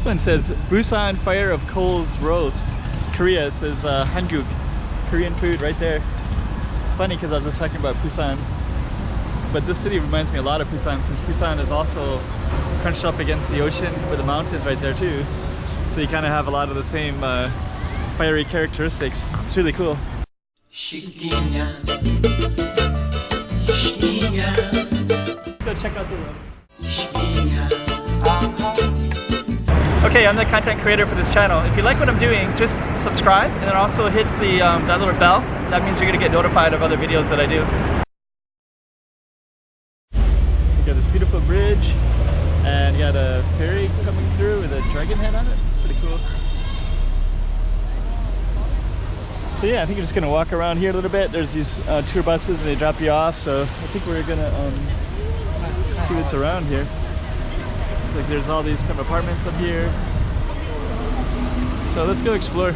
one says Busan Fire of Coals Roast. Korea says Hanguk, Korean food right there. It's funny because I was just talking about Busan, but this city reminds me a lot of Busan because Busan is also crunched up against the ocean with the mountains right there too. So you kind of have a lot of the same fiery characteristics. It's really cool. Go check out the room. Okay, I'm the content creator for this channel. If you like what I'm doing, just subscribe and then also hit the that little bell. That means you're gonna get notified of other videos that I do. You got this beautiful bridge and you got a ferry coming through with a dragon head on it. It's pretty cool. So yeah, I think I'm just gonna walk around here a little bit. There's these tour buses and they drop you off. So I think we're gonna see what's around here. Like there's all these kind of apartments up here. So let's go explore.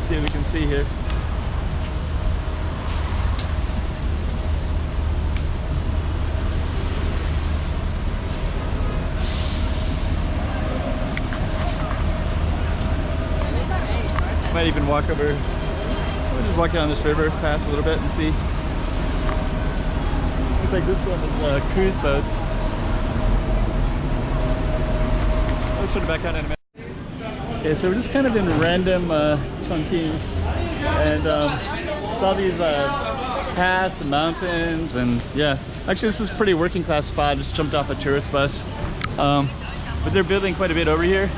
See what we can see here. Might even walk over. We'll just walk down this river path a little bit and see. Looks like this one is cruise boats. I'll turn it back on in a minute. Okay, so we're just kind of in random Chongqing, and it's all these paths and mountains, and yeah. Actually, this is a pretty working class spot. I just jumped off a tourist bus, but they're building quite a bit over here.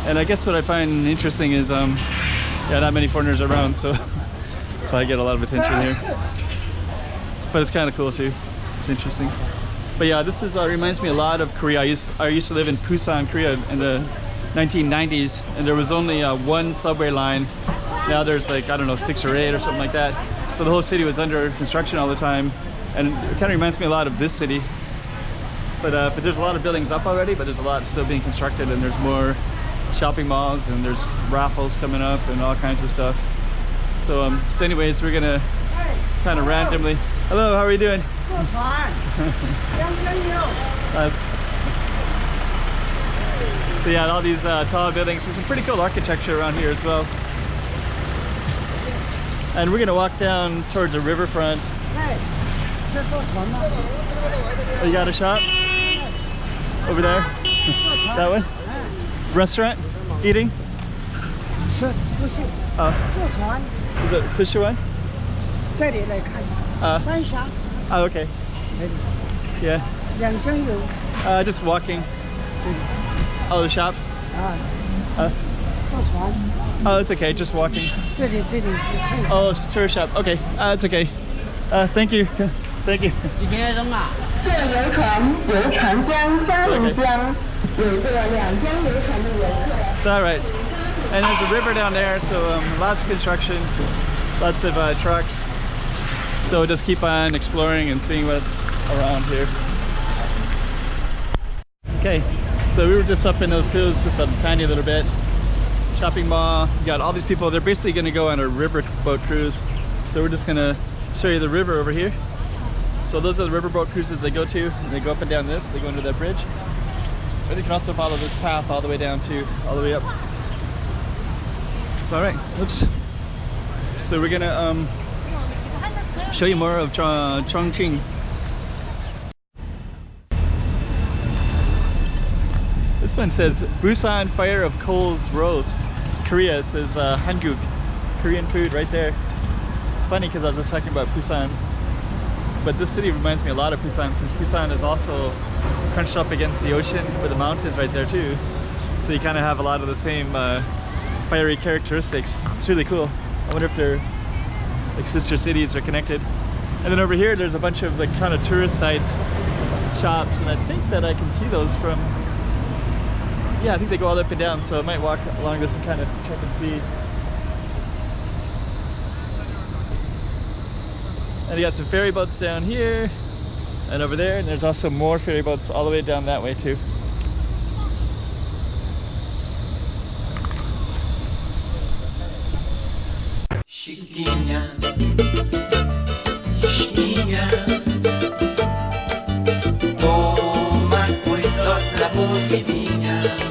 And I guess what I find interesting is, yeah, not many foreigners around, so so I get a lot of attention here. But it's kind of cool too. It's interesting. But yeah, this is reminds me a lot of Korea. I used to live in Busan, Korea in the 1990s, and there was only one subway line. Now there's like, I don't know, 6 or 8 or something like that. So the whole city was under construction all the time, and it kind of reminds me a lot of this city. But there's a lot of buildings up already, but there's a lot still being constructed, and there's more shopping malls, and there's raffles coming up and all kinds of stuff. So so anyways, we're gonna kind of randomly. Hello, how are you doing? So yeah, all these tall buildings. There's some pretty cool architecture around here as well. And we're gonna walk down towards the riverfront. Oh, you got a shop over there? That one? Restaurant? Eating? Oh. Is it sushi one? Oh, okay. Yeah. Just walking. Oh, the shop? Oh, it's okay, just walking. Oh, it's a tourist shop. Okay, it's okay. Thank you. Thank you. It's alright. And there's a river down there, so lots of construction, lots of trucks. So we'll just keep on exploring and seeing what's around here. Okay, so we were just up in those hills just a tiny little bit. Shopping mall, you got all these people. They're basically going to go on a riverboat cruise. So we're just going to show you the river over here. So those are the riverboat cruises they go to. And they go up and down this, they go into that bridge. But you can also follow this path all the way down to, all the way up. So alright, oops. So we're going to show you more of Chongqing. This one says Busan Fire of Coals Roast. Korea says Hanguk, Korean food right there. It's funny because I was just talking about Busan, but this city reminds me a lot of Busan because Busan is also crunched up against the ocean with the mountains right there too. So you kind of have a lot of the same fiery characteristics. It's really cool. I wonder if they're like sister cities are connected. And then over here there's a bunch of like kind of tourist sites, shops, and I think that I can see those from, yeah, I think they go all up and down, so I might walk along this and kind of check and see. And you got some ferry boats down here and over there, and there's also more ferry boats all the way down that way too. Guinea.